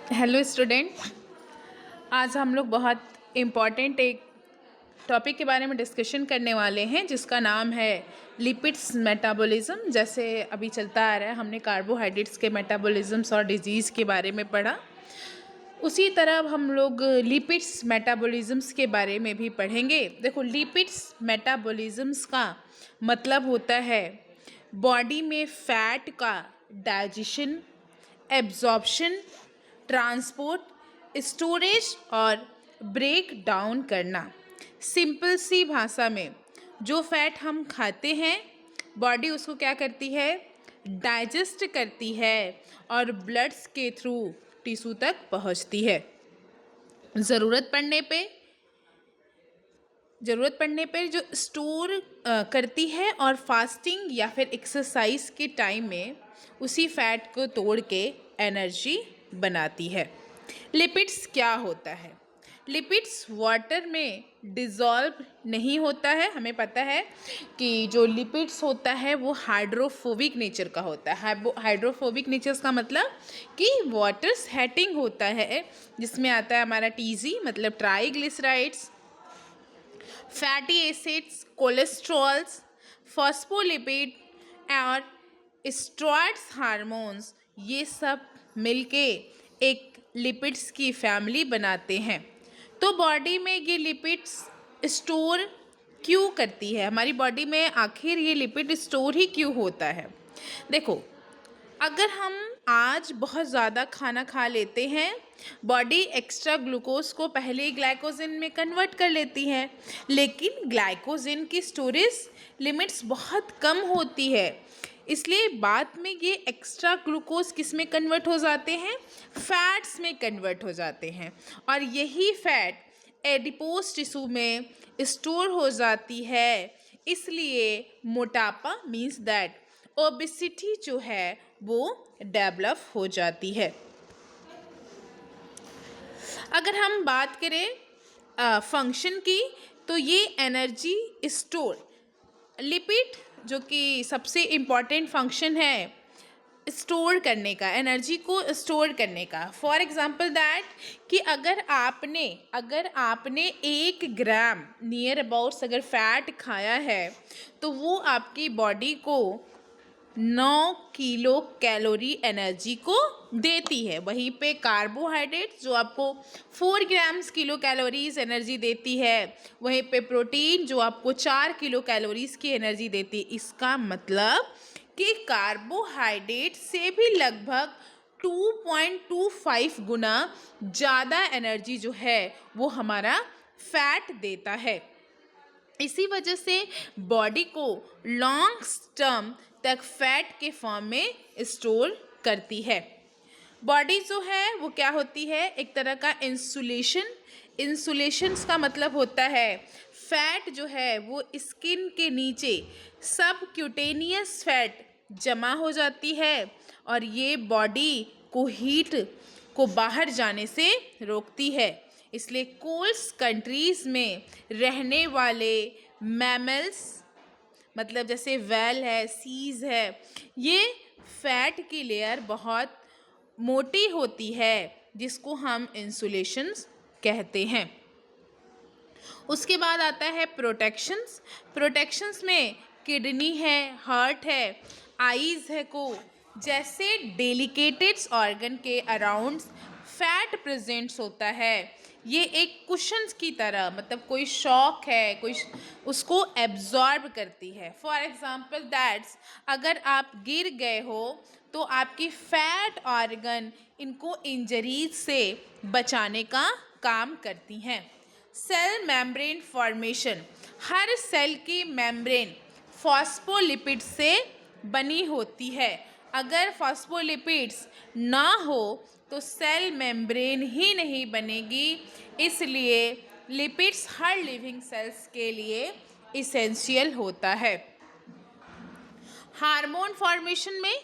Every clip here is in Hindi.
Hello student. आज हम लोग बहुत इम्पॉर्टेंट एक टॉपिक के बारे में डिस्कशन करने वाले हैं जिसका नाम है लिपिड्स मेटाबॉलिज्म। जैसे अभी चलता आ रहा है, हमने कार्बोहाइड्रेट्स के मेटाबॉलिज्म्स और डिजीज़ के बारे में पढ़ा, उसी तरह अब हम लोग लिपिड्स मेटाबॉलिज्म्स के बारे में भी पढ़ेंगे। देखो, लिपिड्स मेटाबॉलिज्म्स का मतलब होता है बॉडी में फैट का डाइजेशन, एब्जॉर्प्शन, ट्रांसपोर्ट, स्टोरेज और ब्रेक डाउन करना। सिंपल सी भाषा में, जो फैट हम खाते हैं बॉडी उसको क्या करती है, डाइजेस्ट करती है और ब्लड्स के थ्रू टिश्यू तक पहुंचती है। ज़रूरत पड़ने पर जो स्टोर करती है और फास्टिंग या फिर एक्सरसाइज के टाइम में उसी फैट को तोड़ के एनर्जी बनाती है। लिपिड्स क्या होता है? लिपिड्स वाटर में डिज़ोल्व नहीं होता है। हमें पता है कि जो लिपिड्स होता है वो हाइड्रोफोबिक नेचर का होता है। हाइड्रोफोबिक नेचर का मतलब कि वाटर सेटिंग होता है, जिसमें आता है हमारा टीजी मतलब triglycerides, fatty acids, cholesterols, phospholipid और स्टेरॉइड्स हार्मोन्स। ये सब मिलके एक लिपिड्स की फैमिली बनाते हैं। तो बॉडी में ये लिपिड्स स्टोर क्यों करती है? हमारी बॉडी में आखिर ये लिपिड स्टोर ही क्यों होता है? देखो, अगर हम आज बहुत ज़्यादा खाना खा लेते हैं, बॉडी एक्स्ट्रा ग्लूकोज को पहले ही ग्लाइकोजन में कन्वर्ट कर लेती है, लेकिन ग्लाइकोजन की स्टोरेज लिमिट्स बहुत कम होती है। इसलिए बाद में ये एक्स्ट्रा ग्लूकोज किस में कन्वर्ट हो जाते हैं? फैट्स में कन्वर्ट हो जाते हैं, और यही फैट एडिपोज टिश्यू में स्टोर हो जाती है। इसलिए मोटापा मीन्स दैट ओबेसिटी जो है वो डेवलप हो जाती है। अगर हम बात करें फंक्शन की, तो ये एनर्जी स्टोर लिपिड जो कि सबसे इम्पॉर्टेंट फंक्शन है स्टोर करने का, एनर्जी को स्टोर करने का। फॉर एग्जाम्पल दैट कि अगर आपने 1 ग्राम नियर अबाउट्स अगर फैट खाया है तो वो आपकी बॉडी को 9 किलो कैलोरी एनर्जी को देती है। वहीं पे कार्बोहाइड्रेट जो आपको 4 ग्राम्स किलो कैलोरीज एनर्जी देती है, वहीं पे प्रोटीन जो आपको 4 किलो कैलोरीज की एनर्जी देती है। इसका मतलब कि कार्बोहाइड्रेट से भी लगभग 2.25 गुना ज़्यादा एनर्जी जो है वो हमारा फैट देता है। इसी वजह से बॉडी को लॉन्ग टर्म तक फैट के फॉर्म में स्टोर करती है। बॉडी जो है वो क्या होती है, एक तरह का इंसुलेशंस का मतलब होता है फैट जो है वो स्किन के नीचे सबक्यूटेनियस फैट जमा हो जाती है और ये बॉडी को हीट को बाहर जाने से रोकती है। इसलिए कोल्ड कंट्रीज़ में रहने वाले मैमल्स मतलब जैसे व्हेल है, सीज है, ये फैट की लेयर बहुत मोटी होती है जिसको हम इंसुलेशंस कहते हैं। उसके बाद आता है प्रोटेक्शंस में किडनी है, हार्ट है, आईज है को जैसे डेलिकेटेड ऑर्गन के अराउंड फैट प्रेजेंट्स होता है। ये एक कुशन्स की तरह, मतलब कोई शॉक है, कोई उसको एब्जॉर्ब करती है। फॉर एग्जाम्पल दैट्स अगर आप गिर गए हो तो आपकी फैट ऑर्गन इनको इंजरीज से बचाने का काम करती हैं। सेल मेम्ब्रेन फॉर्मेशन, हर सेल की मेम्ब्रेन फॉस्फोलिपिड से बनी होती है। अगर फॉस्फोलिपिड्स ना हो तो सेल मेम्ब्रेन ही नहीं बनेगी। इसलिए लिपिड्स हर लिविंग सेल्स के लिए इसेंशियल होता है। हार्मोन फॉर्मेशन में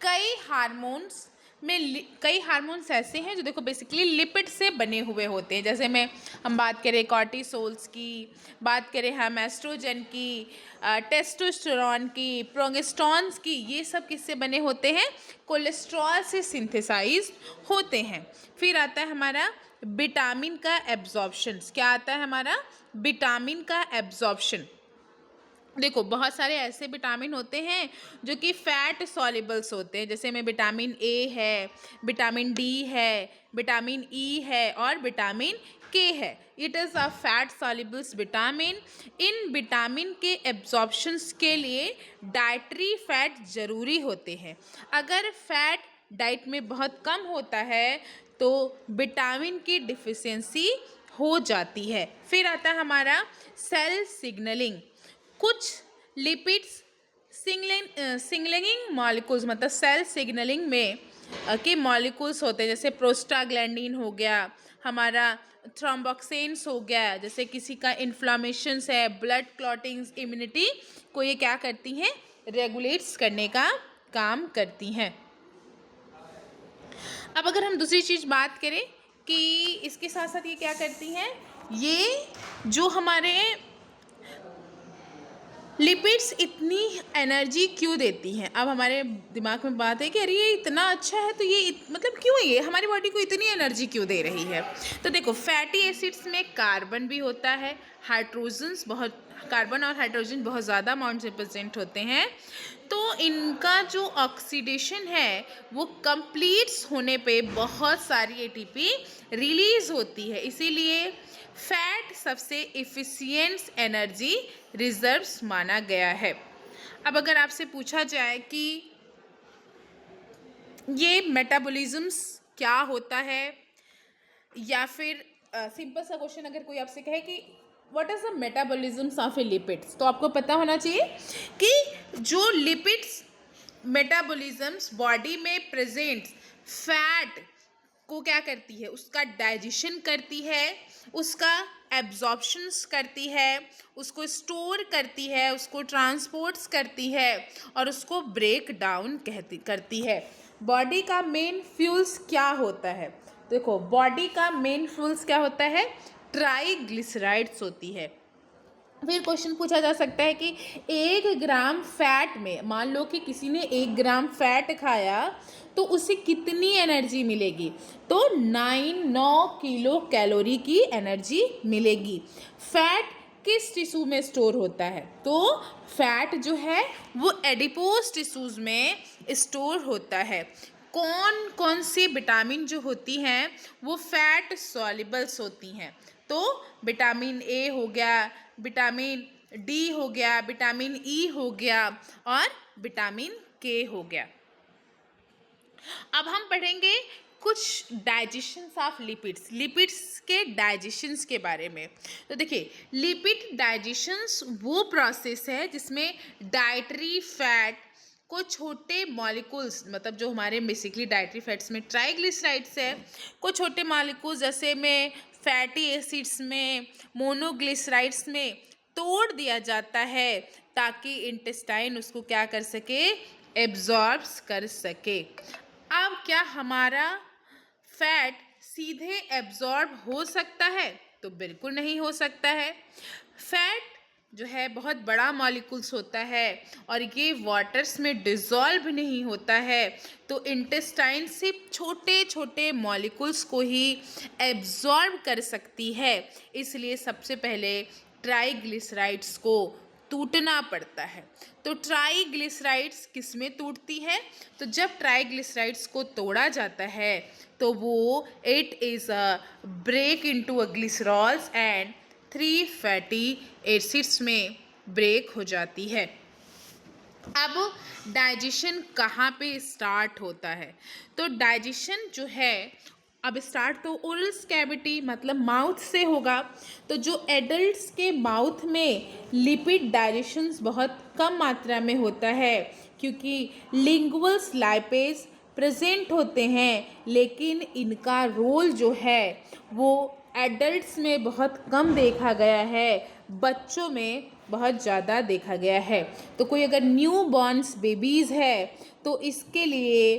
कई हार्मोन्स में कई हार्मोन्स ऐसे हैं जो देखो बेसिकली लिपिड से बने हुए होते हैं। जैसे में हम बात करें कॉर्टिसोल्स की, बात करें हम एस्ट्रोजन की, टेस्टोस्टेरोन की, प्रोगेस्टेरॉन्स की, ये सब किससे बने होते हैं? कोलेस्ट्रॉल से सिंथेसाइज होते हैं। फिर आता है हमारा विटामिन का एब्जॉर्प्शन। क्या आता है हमारा? विटामिन का एब्जॉर्प्शन। देखो बहुत सारे ऐसे विटामिन होते हैं जो कि फैट सॉल्युबल्स होते हैं, जैसे में विटामिन ए है, विटामिन डी है, विटामिन ई है और विटामिन के है। It is a fat solubles vitamin. इन विटामिन के एब्जॉर्प्शंस के लिए डाइटरी फैट ज़रूरी होते हैं। अगर फैट डाइट में बहुत कम होता है तो विटामिन की डिफिशियंसी हो जाती है। फिर आता है हमारा सेल सिग्नलिंग। कुछ लिपिड्स सिग्नलिंग मॉलिक्यूल्स, मतलब सेल सिग्नलिंग में के मॉलिक्यूल्स होते हैं, जैसे प्रोस्टाग्लैंडिन हो गया, हमारा थ्रोम्बोक्सिन्स हो गया। जैसे किसी का इन्फ्लामेशंस है, ब्लड क्लॉटिंग्स, इम्यूनिटी को ये क्या करती हैं? रेगुलेट्स करने का काम करती हैं। अब अगर हम दूसरी चीज़ बात करें कि इसके साथ साथ ये क्या करती हैं, ये जो हमारे लिपिड्स इतनी एनर्जी क्यों देती हैं? अब हमारे दिमाग में बात है कि अरे ये इतना अच्छा है तो ये मतलब क्यों ये हमारी बॉडी को इतनी एनर्जी क्यों दे रही है? तो देखो फैटी एसिड्स में कार्बन भी होता है, हाइड्रोजन्स बहुत, कार्बन और हाइड्रोजन बहुत ज़्यादा अमाउंट से प्रेजेंट होते हैं। तो इनका जो ऑक्सीडेशन है वो कंप्लीट्स होने पे बहुत सारी एटीपी रिलीज होती है, इसीलिए फैट सबसे इफ़िशिएंट एनर्जी रिजर्व्स माना गया है। अब अगर आपसे पूछा जाए कि ये मेटाबॉलिज्म्स क्या होता है, या फिर सिंपल सा क्वेश्चन अगर कोई आपसे कहे कि what is the metabolisms of a lipids, तो आपको पता होना चाहिए कि जो लिपिड्स मेटाबॉलिज्म्स बॉडी में प्रेजेंट फैट को क्या करती है? उसका डाइजेशन करती है, उसका एब्जॉर्प्शंस करती है, उसको स्टोर करती है, उसको ट्रांसपोर्ट्स करती है और उसको ब्रेक डाउन करती है। बॉडी का मेन फ्यूल्स क्या होता है? देखो बॉडी का मेन फ्यूल्स क्या होता है? ट्राइग्लिसराइड्स होती है। फिर क्वेश्चन पूछा जा सकता है कि 1 ग्राम फैट में, मान लो कि किसी ने 1 ग्राम फैट खाया तो उसे कितनी एनर्जी मिलेगी? तो 9 किलो कैलोरी की एनर्जी मिलेगी। फैट किस टिश्यू में स्टोर होता है? तो फैट जो है वो एडिपोज टिश्यूज में स्टोर होता है। कौन कौन सी विटामिन जो होती हैं वो फैट सॉल्युबल्स होती हैं? तो विटामिन ए हो गया, विटामिन डी हो गया, विटामिन ई हो गया और विटामिन के हो गया। अब हम पढ़ेंगे कुछ डाइजेशंस ऑफ लिपिड्स, लिपिड्स के डाइजेशंस के बारे में। तो देखिए लिपिड डाइजेशंस वो प्रोसेस है जिसमें डाइटरी फैट को छोटे मॉलिक्यूल्स, मतलब जो हमारे बेसिकली डाइटरी फैट्स में ट्राइग्लिसराइड्स है, को छोटे मॉलिक्यूल्स जैसे में फैटी एसिड्स में, मोनोग्लिसराइड्स में तोड़ दिया जाता है ताकि इंटेस्टाइन उसको क्या कर सके? एब्जॉर्ब्स कर सके। अब क्या हमारा फैट सीधे एब्जॉर्ब हो सकता है? तो बिल्कुल नहीं हो सकता है। फैट जो है बहुत बड़ा मॉलिक्यूल्स होता है और ये वाटर्स में डिज़ोल्व नहीं होता है, तो इंटेस्टाइन सिर्फ छोटे छोटे मॉलिक्यूल्स को ही एब्जॉर्ब कर सकती है। इसलिए सबसे पहले ट्राइग्लिसराइड्स को टूटना पड़ता है। तो ट्राइग्लिसराइड्स किस में टूटती है? तो जब ट्राइग्लिसराइड्स को तोड़ा जाता है तो वो it is a break into a glycerols and 3 fatty acids में ब्रेक हो जाती है। अब डाइजेशन कहाँ पे स्टार्ट होता है? तो डाइजेशन जो है अब स्टार्ट तो ओरल कैविटी मतलब माउथ से होगा। तो जो एडल्ट्स के माउथ में लिपिड डाइजेशंस बहुत कम मात्रा में होता है क्योंकि लिंगुअल लाइपेज प्रेजेंट होते हैं, लेकिन इनका रोल जो है वो एडल्ट्स में बहुत कम देखा गया है, बच्चों में बहुत ज़्यादा देखा गया है। तो कोई अगर न्यू बॉर्न्स बेबीज़ है तो इसके लिए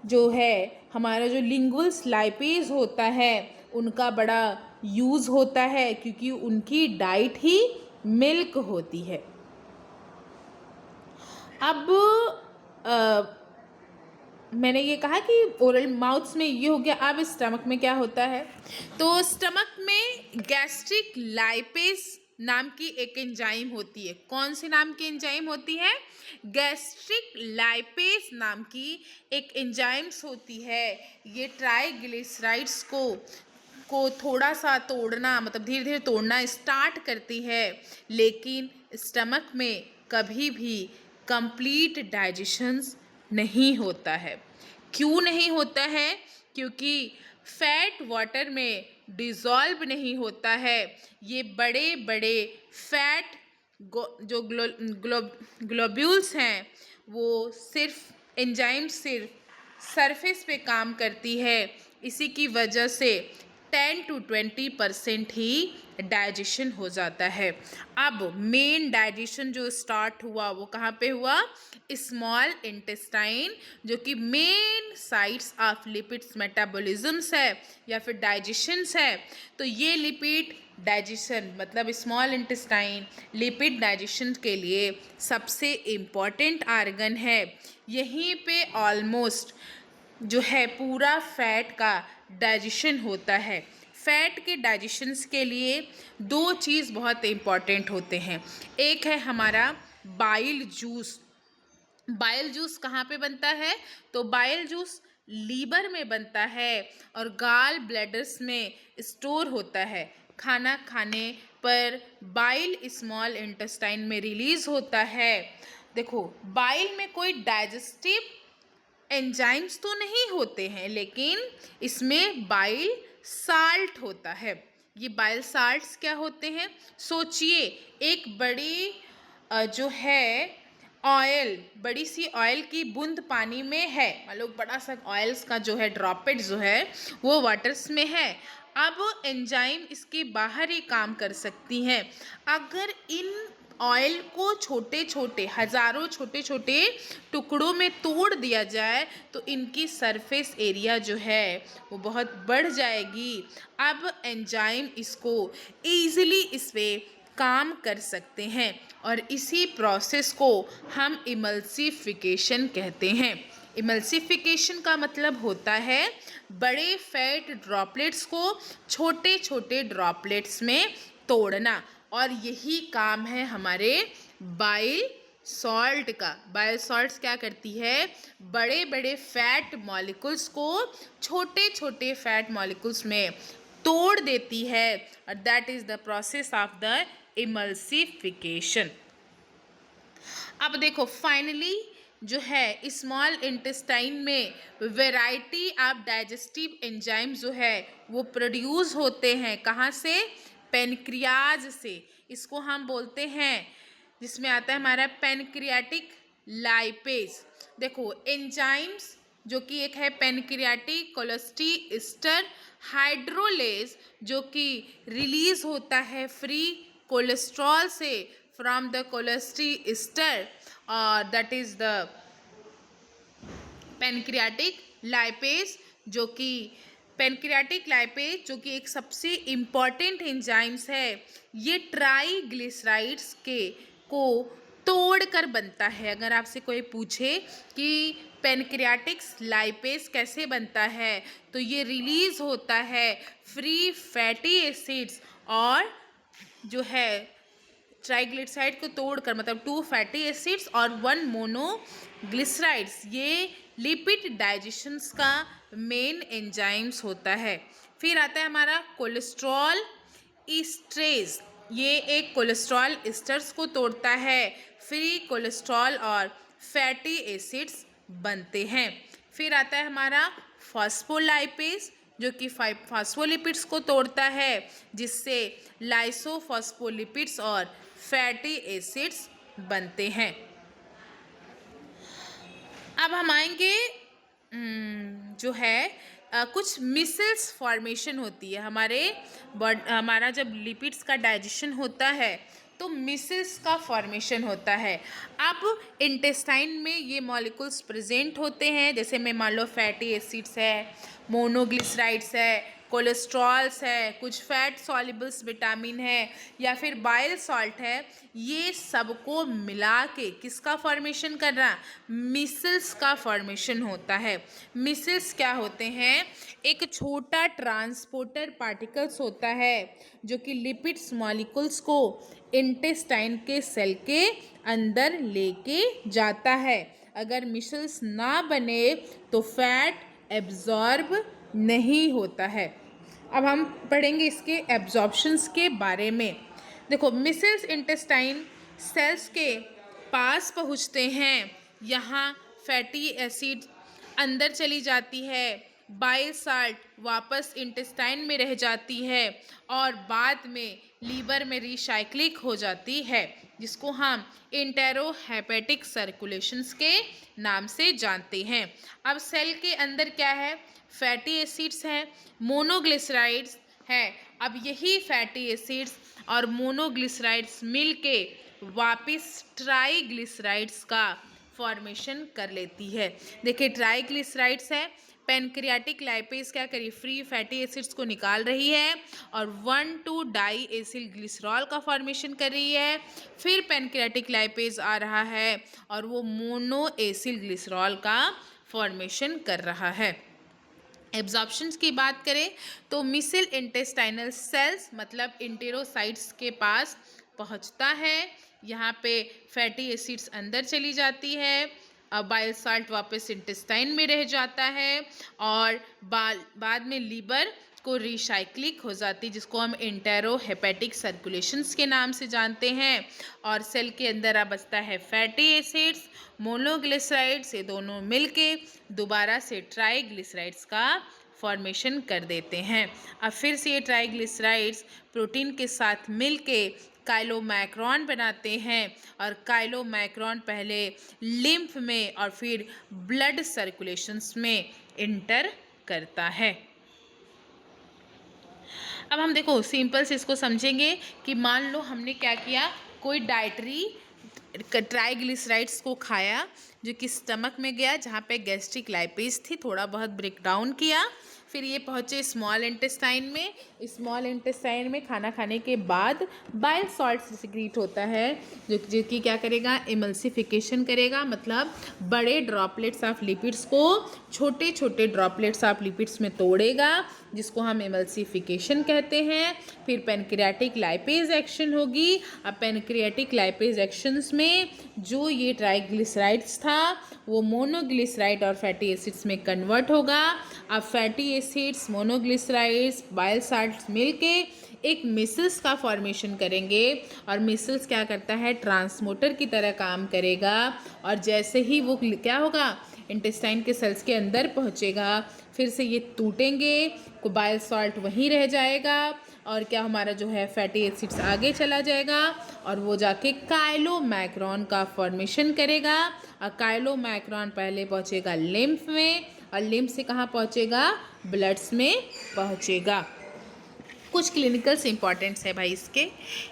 जो है हमारा जो लिंगुअल्स लाइपेज होता है उनका बड़ा यूज़ होता है, क्योंकि उनकी डाइट ही मिल्क होती है। अब मैंने ये कहा कि ओरल माउथ्स में ये हो गया। अब स्टमक में क्या होता है, तो स्टमक में गैस्ट्रिक लाइपेज नाम की एक एंजाइम होती है। कौन से नाम की एंजाइम होती है? गैस्ट्रिक लाइपेज नाम की एक एंजाइम्स होती है। ये ट्राइग्लिसराइड्स को थोड़ा सा तोड़ना, मतलब धीरे धीरे तोड़ना स्टार्ट करती है, लेकिन स्टमक में कभी भी कंप्लीट डाइजेशंस नहीं होता है। क्यों नहीं होता है? क्योंकि फैट वाटर में डिज़ोल्व नहीं होता है। ये बड़े बड़े फैट जो ग्लोब्यूल्स हैं, वो सिर्फ एंजाइम सिर्फ सरफेस पे काम करती है। इसी की वजह से 10 to 20% ही डाइजेशन हो जाता है। अब मेन डाइजेशन जो स्टार्ट हुआ वो कहाँ पे हुआ? स्मॉल इंटेस्टाइन, जो कि main sites of lipids metabolisms है या फिर डाइजेशंस है। तो ये लिपिड डाइजेशन मतलब स्मॉल इंटेस्टाइन लिपिड डाइजेशन के लिए सबसे इम्पॉर्टेंट आर्गन है। यहीं पे ऑलमोस्ट जो है पूरा फैट का डाइजेशन होता है। फैट के डाइजेशंस के लिए दो चीज़ बहुत इम्पॉर्टेंट होते हैं। एक है हमारा बाइल जूस। बाइल जूस कहाँ पे बनता है? तो बाइल जूस लीवर में बनता है और गाल ब्लैडर्स में स्टोर होता है। खाना खाने पर बाइल स्मॉल इंटेस्टाइन में रिलीज होता है। देखो, बाइल में कोई डाइजेस्टिव एंजाइम्स तो नहीं होते हैं, लेकिन इसमें बाइल साल्ट होता है। ये बाइल साल्ट्स क्या होते हैं? सोचिए, एक बड़ी जो है ऑयल, बड़ी सी ऑयल की बूंद पानी में है, मान लो बड़ा सा ऑयल्स का जो है ड्रॉपेट जो है वो वाटर्स में है। अब एंजाइम इसके बाहर ही काम कर सकती हैं। अगर इन ऑयल को छोटे छोटे हज़ारों छोटे छोटे टुकड़ों में तोड़ दिया जाए तो इनकी सरफेस एरिया जो है वो बहुत बढ़ जाएगी। अब एंजाइम इसको ईज़िली इस पे काम कर सकते हैं और इसी प्रोसेस को हम इमल्सिफिकेशन कहते हैं। इमल्सिफिकेशन का मतलब होता है बड़े फैट ड्रॉपलेट्स को छोटे छोटे ड्रॉपलेट्स में तोड़ना, और यही काम है हमारे बाइल सॉल्ट का। बाइल सॉल्ट्स क्या करती है? बड़े बड़े फैट मॉलिक्यूल्स को छोटे छोटे फैट मॉलिक्यूल्स में तोड़ देती है, और that is the process of the emulsification. अब देखो, फाइनली जो है स्मॉल इंटेस्टाइन में वैरायटी ऑफ डाइजेस्टिव एंजाइम जो है वो प्रोड्यूस होते हैं। कहाँ से? पेनक्रियाज से। इसको हम बोलते हैं, जिसमें आता है हमारा पेनक्रियाटिक लाइपेज। देखो, एंजाइम्स जो कि एक है पेनक्रियाटिक कोलेस्ट्रीएस्टर हाइड्रोलेज, जो कि रिलीज होता है फ्री कोलेस्ट्रॉल से फ्रॉम द कोलेस्ट्रीएस्टर, और that is the pancreatic lipase, जो कि पेनक्रियाटिक लाइपेज जो कि एक सबसे इम्पॉर्टेंट एंजाइम्स है। ये ट्राइग्लिसराइड्स को तोड़कर बनता है। अगर आपसे कोई पूछे कि पेनक्रियाटिक लाइपेज कैसे बनता है, तो ये रिलीज होता है फ्री फैटी एसिड्स और जो है ट्राइग्लिसराइड को तोड़कर, मतलब 2 फैटी एसिड्स और 1 मोनोग्लिसराइड्स, ये लिपिड डाइजेशंस का मेन एंजाइम्स होता है। फिर आता है हमारा कोलेस्ट्रॉल ईस्ट्रेज। ये एक कोलेस्ट्रॉल ईस्टर्स को तोड़ता है, फ्री कोलेस्ट्रॉल और फैटी एसिड्स बनते हैं। फिर आता है हमारा फॉस्फोलाइपेज, जो कि फॉस्फोलिपिड्स को तोड़ता है, जिससे लाइसोफॉस्फोलिपिड्स और फैटी एसिड्स बनते हैं। अब हम आएंगे जो है कुछ मिसल्स फॉर्मेशन होती है हमारा जब लिपिड्स का डाइजेशन होता है तो मिसल्स का फॉर्मेशन होता है। अब इंटेस्टाइन में ये मॉलिक्यूल्स प्रेजेंट होते हैं, जैसे में मान लो फैटी एसिड्स है, मोनोग्लिसराइड्स है, कोलेस्ट्रॉल्स है, कुछ फैट सॉल्युबल्स विटामिन है, या फिर बाइल सॉल्ट है। ये सबको मिला के किसका फॉर्मेशन कर रहा है? मिसल्स का फॉर्मेशन होता है। मिसल्स क्या होते हैं? एक छोटा ट्रांसपोर्टर पार्टिकल्स होता है जो कि लिपिड्स मॉलिक्यूल्स को इंटेस्टाइन के सेल के अंदर लेके जाता है। अगर मिसल्स ना बने तो फैट एब्जॉर्ब नहीं होता है। अब हम पढ़ेंगे इसके एब्जॉर्प्शंस के बारे में। देखो, मिसल्स इंटेस्टाइन सेल्स के पास पहुँचते हैं, यहाँ फैटी एसिड अंदर चली जाती है, बाइल साल्ट वापस इंटेस्टाइन में रह जाती है और बाद में लीवर में रिसाइक्लिक हो जाती है, जिसको हम इंटेरोहेपेटिक सर्कुलेशंस के नाम से जानते हैं। अब सेल के अंदर क्या है? फैटी एसिड्स हैं, मोनोग्लिसराइड्स है। अब यही फैटी एसिड्स और मोनोग्लिसराइड्स मिलके वापस ट्राइग्लिसराइड्स का फॉर्मेशन कर लेती है। देखिए, ट्राइग्लिसराइड्स है, पेनक्रियाटिक लाइपेज क्या करी? फ्री फैटी एसिड्स को निकाल रही है और 1,2 डाई एसिल ग्लिसरॉल का फॉर्मेशन कर रही है। फिर पेनक्रियाटिक लाइपेज आ रहा है और वो मोनो एसिल ग्लिसरॉल का फॉर्मेशन कर रहा है। एब्जॉर्प्शंस की बात करें तो मिसल इंटेस्टाइनल सेल्स मतलब इंटेरोसाइट्स के पास पहुंचता है, यहाँ पे फैटी एसिड्स अंदर चली जाती है, बाइल साल्ट वापस इंटेस्टाइन में रह जाता है और बाद में लीवर को रिसाइक्लिक हो जाती है, जिसको हम इंटेरोहेपेटिक सर्कुलेशंस के नाम से जानते हैं। और सेल के अंदर अब बचता है फैटी एसिड्स, मोनोग्लिसराइड्स, ये दोनों मिलके दोबारा से ट्राइग्लिसराइड्स का फॉर्मेशन कर देते हैं। अब फिर से ये ट्राइग्लिसराइड्स प्रोटीन के साथ मिलके काइलोमैक्रॉन बनाते हैं और काइलोमैक्रॉन पहले लिम्फ में और फिर ब्लड सर्कुलेशंस में इंटर करता है। अब हम देखो सिंपल से इसको समझेंगे कि मान लो हमने क्या किया, कोई डाइटरी ट्राइग्लिसराइड्स को खाया जो कि स्टमक में गया, जहाँ पे गैस्ट्रिक लाइपेज थी, थोड़ा बहुत ब्रेक डाउन किया, फिर ये पहुँचे स्मॉल इंटेस्टाइन में। स्मॉल इंटेस्टाइन में खाना खाने के बाद बाइल सॉल्ट सिक्रीट होता है जो कि क्या करेगा? इमल्सिफिकेशन करेगा, मतलब बड़े ड्रॉपलेट्स ऑफ लिपिड्स को छोटे छोटे ड्रॉपलेट्स ऑफ लिपिड्स में तोड़ेगा, जिसको हम इमल्सिफिकेशन कहते हैं। फिर पेनक्रियाटिक लाइपेज एक्शन होगी। अब पेनक्रियाटिक लाइपेज एक्शंस में जो ये ट्राइग्लिसराइड्स था वो मोनोग्लिसराइड और फैटी एसिड्स में कन्वर्ट होगा। अब fatty acids, monoglycerides, bile salts मिलके एक मिसल्स का फॉर्मेशन करेंगे और मिसल्स क्या करता है? ट्रांसपोर्टर की तरह काम करेगा और जैसे ही वो क्या होगा? इंटेस्टाइन के सेल्स के अंदर पहुंचेगा, फिर से ये टूटेंगे, को बाइल सॉल्ट वहीं रह जाएगा और क्या हमारा जो है फैटी एसिड्स आगे चला जाएगा और वो जाके काइलोमैक्रॉन का फॉर्मेशन करेगा। और काइलोमैक्रॉन पहले पहुंचेगा लिम्फ में और लिम्फ से कहाँ पहुंचेगा? ब्लड्स में पहुंचेगा। कुछ क्लिनिकल्स इंपॉर्टेंट्स है भाई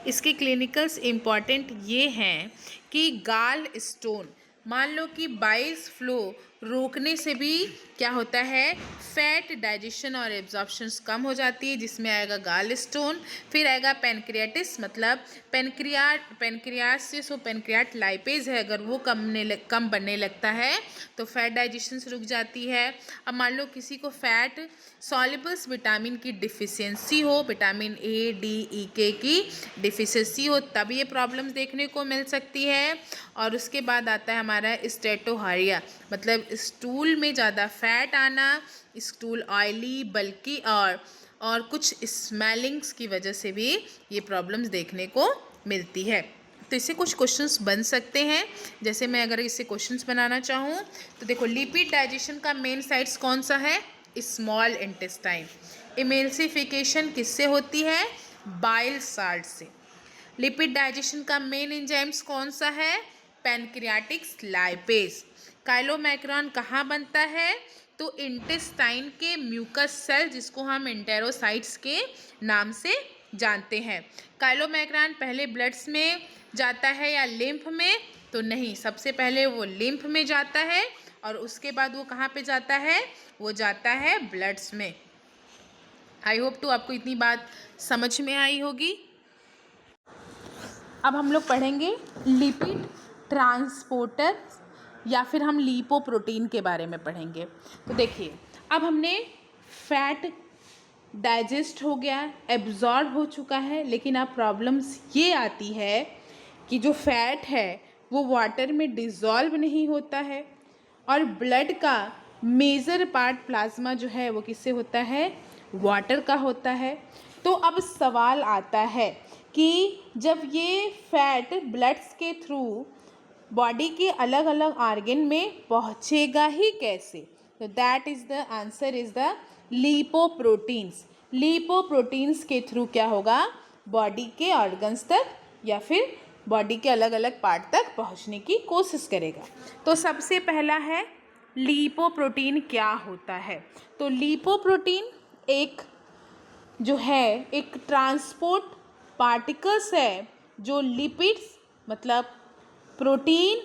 इसके क्लिनिकल्स इंपॉर्टेंट ये हैं कि गाल स्टोन, मान लो कि बाइल्स फ्लो रोकने से भी क्या होता है? फैट डाइजेशन और एब्जॉर्प्शंस कम हो जाती है, जिसमें आएगा गाल स्टोन। फिर आएगा पेनक्रियाटिस, मतलब पेनक्रियासिस, वो पेनक्रियाट लाइपेज है, अगर वो कम बनने लगता है तो फैट डाइजेशन रुक जाती है। अब मान लो किसी को फैट सॉल्युबल्स विटामिन की डिफिशियंसी हो, विटामिन ए, डी, ई, के की डिफिशियंसी हो, तब ये प्रॉब्लम्स देखने को मिल सकती है। और उसके बाद आता है हमारा स्टेटोहारिया, मतलब स्टूल में ज़्यादा फैट आना, स्टूल ऑयली, बल्कि और कुछ स्मेलिंग्स की वजह से भी ये प्रॉब्लम्स देखने को मिलती है। तो इससे कुछ क्वेश्चंस बन सकते हैं, जैसे मैं अगर इससे क्वेश्चंस बनाना चाहूँ तो देखो, लिपिड डाइजेशन का मेन साइट्स कौन सा है? Small intestine. इमल्सिफिकेशन किससे होती है? बाइल साल्ट से। लिपिड डाइजेशन का मेन एंजाइम्स कौन सा है? Pancreatic lipase. काइलोमैक्रॉन कहाँ बनता है? तो इंटेस्टाइन के म्यूकस सेल, जिसको हम इंटेरोसाइट्स के नाम से जानते हैं। काइलोमैक्रॉन पहले ब्लड्स में जाता है या लिम्फ में? तो नहीं, सबसे पहले वो लिम्फ में जाता है और उसके बाद वो कहाँ पे जाता है? वो जाता है ब्लड्स में। आई होप टू आपको इतनी बात समझ में आई होगी। अब हम लोग पढ़ेंगे लिपिड ट्रांसपोर्टर या फिर हम लिपोप्रोटीन के बारे में पढ़ेंगे। तो देखिए, अब हमने फैट डाइजेस्ट हो गया, एब्जॉर्ब हो चुका है, लेकिन अब प्रॉब्लम्स ये आती है कि जो फैट है वो वाटर में डिज़ोल्व नहीं होता है और ब्लड का मेजर पार्ट प्लाज्मा जो है वो किससे होता है? वाटर का होता है। तो अब सवाल आता है कि जब ये फैट ब्लड्स के थ्रू बॉडी के अलग अलग ऑर्गन में पहुँचेगा ही कैसे? तो that is the answer is the lipoproteins. Lipoproteins के थ्रू क्या होगा? बॉडी के ऑर्गन्स तक या फिर बॉडी के अलग अलग पार्ट तक पहुंचने की कोशिश करेगा। तो सबसे पहला है लिपोप्रोटीन क्या होता है? तो लिपोप्रोटीन एक जो है एक ट्रांसपोर्ट पार्टिकल्स है जो लिपिड्स मतलब प्रोटीन,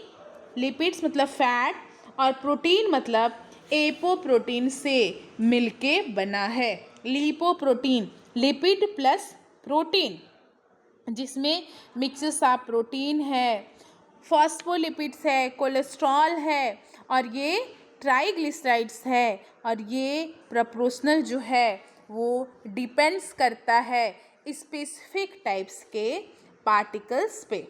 लिपिड्स मतलब फैट और प्रोटीन मतलब एपोप्रोटीन से मिलके बना है। लिपोप्रोटीन लिपिड प्लस प्रोटीन, जिसमें मिक्सेस ऑफ प्रोटीन है, फॉस्फोलिपिड्स है, कोलेस्ट्रॉल है और ये ट्राइग्लिसराइड्स है और ये प्रोपोर्शनल जो है वो डिपेंड्स करता है स्पेसिफिक टाइप्स के पार्टिकल्स पे।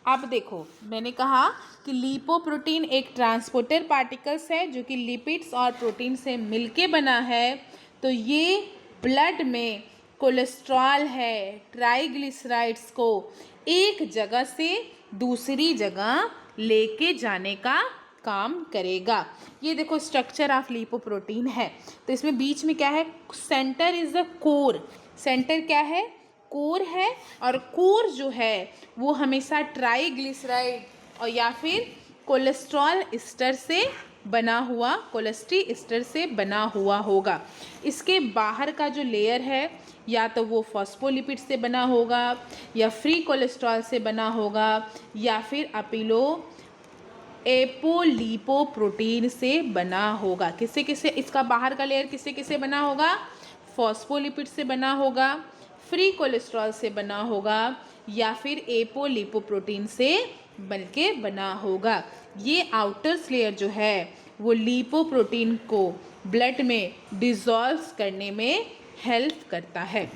अब देखो, मैंने कहा कि लिपोप्रोटीन एक ट्रांसपोर्टर पार्टिकल्स है जो कि लिपिड्स और प्रोटीन से मिलके बना है। तो ये ब्लड में कोलेस्ट्रॉल है, ट्राइग्लिसराइड्स को एक जगह से दूसरी जगह लेके जाने का काम करेगा। ये देखो स्ट्रक्चर ऑफ लिपोप्रोटीन है। तो इसमें बीच में क्या है? Centre is the core. Centre क्या है? कोर है और कोर जो है वो हमेशा ट्राइग्लिसराइड और या फिर कोलेस्ट्रॉल एस्टर से बना हुआ, कोलेस्ट्री एस्टर से बना हुआ होगा। इसके बाहर का जो लेयर है या तो वो फॉस्फोलिपिड से बना होगा या फ्री कोलेस्ट्रॉल से बना होगा या फिर अपिलो एपोलिपोप्रोटीन से बना होगा। किससे किससे इसका बाहर का लेयर किससे किससे बना होगा? फॉस्फोलिपिड से बना होगा, फ्री कोलेस्ट्रॉल से बना होगा या फिर एपोलिपोप्रोटीन से बनके बना होगा। ये आउटर लेयर जो है वो लिपोप्रोटीन को ब्लड में डिसॉल्व करने में हेल्प करता है।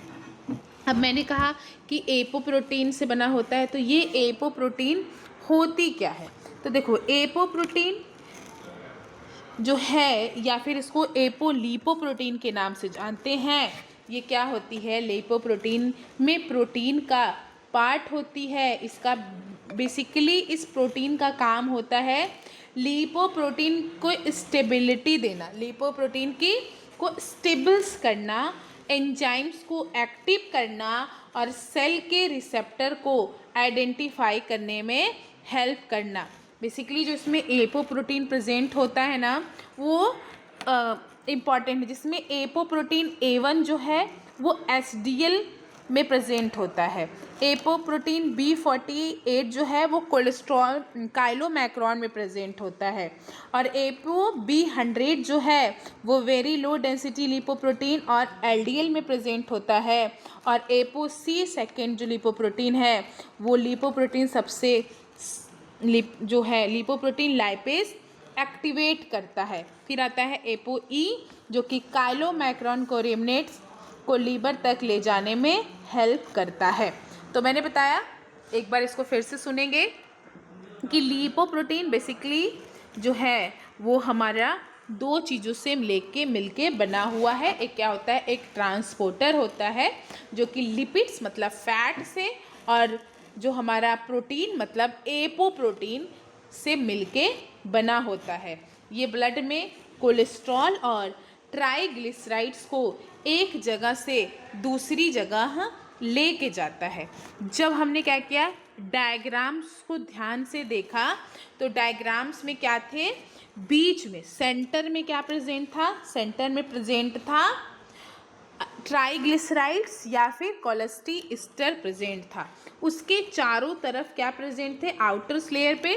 अब मैंने कहा कि एपोप्रोटीन से बना होता है, तो ये एपोप्रोटीन होती क्या है? तो देखो, एपोप्रोटीन जो है या फिर इसको एपोलिपोप्रोटीन के नाम से जानते हैं, ये क्या होती है? लिपोप्रोटीन में प्रोटीन का पार्ट होती है। इसका बेसिकली इस प्रोटीन का काम होता है लिपोप्रोटीन को स्टेबिलिटी देना, लिपोप्रोटीन की को स्टेबल्स करना, एंजाइम्स को एक्टिव करना और सेल के रिसेप्टर को आइडेंटिफाई करने में हेल्प करना। बेसिकली जो इसमें एपोप्रोटीन प्रेजेंट होता है ना वो इम्पॉर्टेंट है, जिसमें एपोप्रोटीन A1 जो है वो SDL में प्रेजेंट होता है। एपोप्रोटीन B48 जो है वो कोलेस्ट्रॉल काइलोमैक्रॉन में प्रेजेंट होता है और एपो B100 जो है वो वेरी लो डेंसिटी लिपोप्रोटीन और LDL में प्रेजेंट होता है और एपो C2 जो लिपोप्रोटीन है वो लिपोप्रोटीन सबसे जो है लिपोप्रोटीन लाइपेज एक्टिवेट करता है। फिर आता है एपो E जो कि काइलोमैक्रॉन को रेमनेट्स को लीवर तक ले जाने में हेल्प करता है। तो मैंने बताया, एक बार इसको फिर से सुनेंगे कि लिपोप्रोटीन बेसिकली जो है वो हमारा दो चीज़ों से मिलके बना हुआ है। एक क्या होता है? एक ट्रांसपोर्टर होता है जो कि लिपिड्स मतलब फैट से और जो हमारा प्रोटीन मतलब एपोप्रोटीन से मिलके बना होता है। ये ब्लड में कोलेस्ट्रॉल और ट्राइग्लिसराइड्स को एक जगह से दूसरी जगह लेके जाता है। जब हमने क्या किया, डायग्राम्स को ध्यान से देखा तो डायग्राम्स में क्या थे? बीच में सेंटर में क्या प्रेजेंट था? सेंटर में प्रेजेंट था ट्राइग्लिसराइड्स या फिर कोलेस्ट्रॉल प्रेजेंट था। उसके चारों तरफ क्या प्रेजेंट थे, आउटर लेयर पे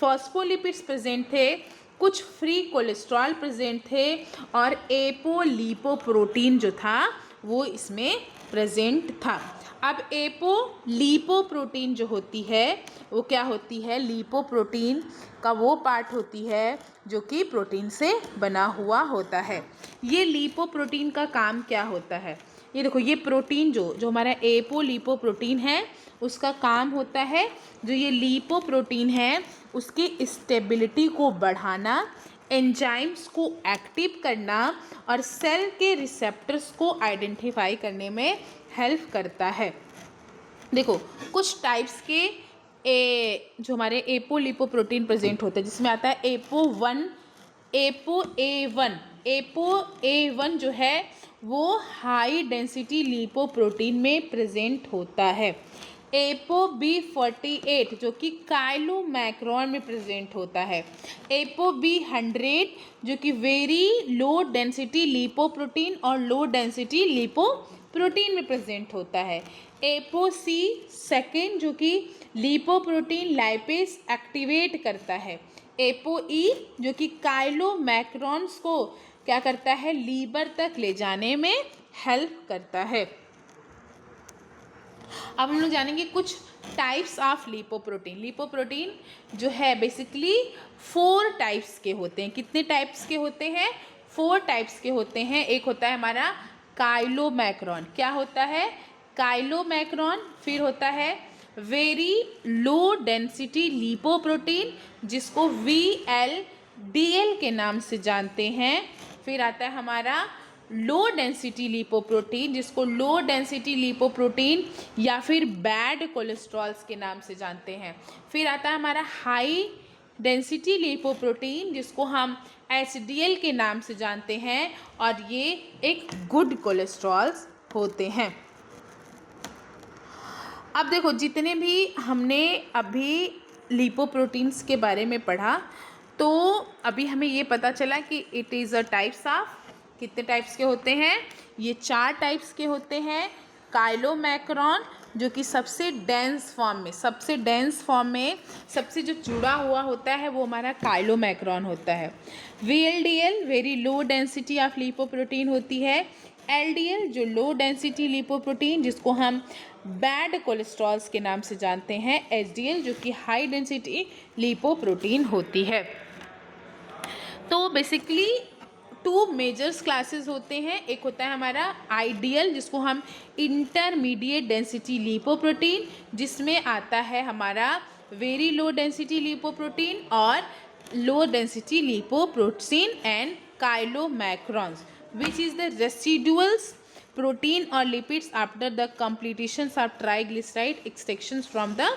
फॉस्फोलिपिड्स प्रेजेंट थे, कुछ फ्री कोलेस्ट्रॉल प्रेजेंट थे और एपोलिपोप्रोटीन जो था वो इसमें प्रेजेंट था। अब एपोलिपोप्रोटीन जो होती है वो क्या होती है, लिपोप्रोटीन का वो पार्ट होती है जो कि प्रोटीन से बना हुआ होता है। ये लिपोप्रोटीन का काम क्या होता है, ये देखो, ये प्रोटीन जो हमारा एपोलिपोप्रोटीन है उसका काम होता है, जो ये लिपोप्रोटीन है उसकी स्टेबिलिटी को बढ़ाना, एंजाइम्स को एक्टिव करना और सेल के रिसेप्टर्स को आइडेंटिफाई करने में हेल्प करता है। देखो, कुछ टाइप्स के जो हमारे एपोलिपोप्रोटीन प्रेजेंट होते हैं, जिसमें आता है एपो ए वन जो है वो हाई डेंसिटी लिपोप्रोटीन में प्रेजेंट होता है। एपो B48 जो कि काइलोमैक्रॉन में प्रेजेंट होता है। एपो B100 जो कि वेरी लो डेंसिटी लिपोप्रोटीन और लो डेंसिटी लिपोप्रोटीन में प्रेजेंट होता है। एपो C2 जो कि लिपोप्रोटीन लाइपेज एक्टिवेट करता है। एपो E जो कि काइलोमैक्रॉन्स को क्या करता है, लीवर तक ले जाने में हेल्प करता है। अब हम लोग जानेंगे कुछ टाइप्स ऑफ लिपोप्रोटीन। लिपोप्रोटीन जो है बेसिकली 4 टाइप्स के होते हैं। कितने टाइप्स के होते हैं, 4 टाइप्स के होते हैं। एक होता है हमारा काइलोमैक्रॉन, क्या होता है, काइलोमैक्रॉन। फिर होता है वेरी लो डेंसिटी लिपोप्रोटीन जिसको VLDL के नाम से जानते हैं। फिर आता है हमारा लो डेंसिटी लिपोप्रोटीन जिसको लो डेंसिटी लिपोप्रोटीन या फिर बैड कोलेस्ट्रॉल्स के नाम से जानते हैं। फिर आता है हमारा हाई डेंसिटी लिपोप्रोटीन जिसको हम HDL के नाम से जानते हैं और ये एक गुड कोलेस्ट्रॉल्स होते हैं। अब देखो, जितने भी हमने अभी लिपोप्रोटीन्स के बारे में पढ़ा तो अभी हमें ये पता चला कि it is a types of, कितने टाइप्स के होते हैं, ये 4 टाइप्स के होते हैं। काइलोमैक्रॉन जो कि सबसे डेंस फॉर्म में सबसे जो जुड़ा हुआ होता है वो हमारा काइलोमैक्रॉन होता है। VLDL very low density of lipoprotein होती है। LDL जो लो डेंसिटी लिपोप्रोटीन जिसको हम बैड कोलेस्ट्रॉल्स के नाम से जानते हैं। HDL जो कि हाई डेंसिटी लिपोप्रोटीन होती है। तो बेसिकली 2 मेजर्स क्लासेस होते हैं। एक होता है हमारा आइडियल जिसको हम इंटरमीडिएट डेंसिटी लिपोप्रोटीन, जिसमें आता है हमारा वेरी लो डेंसिटी लिपोप्रोटीन और low density lipoprotein and chylomicrons which is the residuals protein और lipids after the completion of triglyceride extractions from the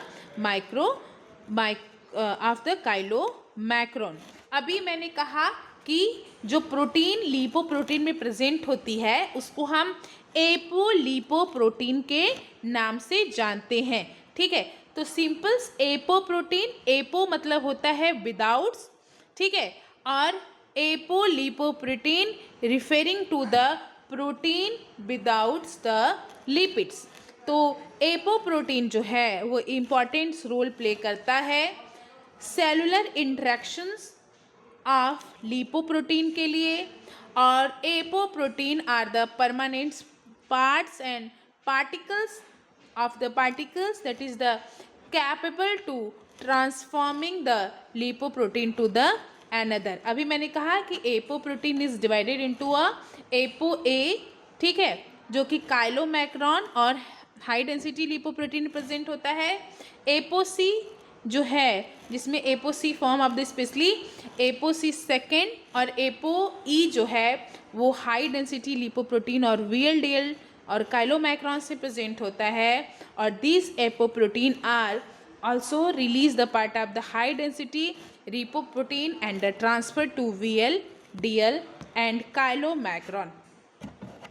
of the chylomicron. अभी मैंने कहा कि जो प्रोटीन लिपोप्रोटीन में प्रेजेंट होती है उसको हम एपोलिपोप्रोटीन के नाम से जानते हैं। ठीक है, तो सिंपल्स एपोप्रोटीन, एपो मतलब होता है विदाउट, ठीक है, और apolipoprotein referring to the protein without the lipids. तो एपोप्रोटीन जो है वो इम्पॉर्टेंट रोल प्ले करता है सेलुलर इंटरेक्शंस ऑफ लिपोप्रोटीन के लिए, और apoprotein are the permanent parts and particles of the particles that is the capable to transforming the lipoprotein to the another। अभी मैंने कहा कि apoprotein is divided into a apo A, ठीक है, जो कि काइलोमैक्रॉन और हाई डेंसिटी लिपोप्रोटीन प्रेजेंट होता है। एपो सी जो है जिसमें apo C form of the specially apo C second, और एपो ई जो है वो हाई डेंसिटी लिपोप्रोटीन और VLDL और काइलोमैक्रॉन से प्रेजेंट होता है। और this apoprotein are also release the part of the high density lipoprotein and the transfer to VLDL and chylomicron,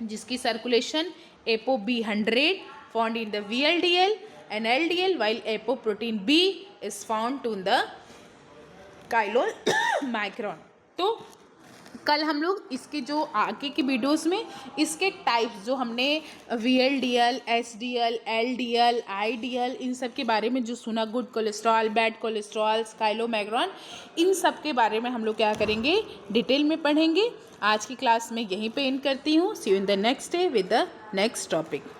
जिसकी circulation apo B100 found in the VLDL and LDL while apoprotein B is found in the काइलोमैक्रॉन। तो कल हम लोग इसके जो आगे की वीडियोस में इसके टाइप्स जो हमने VLDL, SDL, LDL, IDL इन सब के बारे में जो सुना, गुड कोलेस्ट्रॉल, बैड कोलेस्ट्रॉल, स्काइलोमेग्रॉन, इन सब के बारे में हम लोग क्या करेंगे, डिटेल में पढ़ेंगे। आज की क्लास में यहीं पे एंड करती हूँ। See you in the next day with the next topic.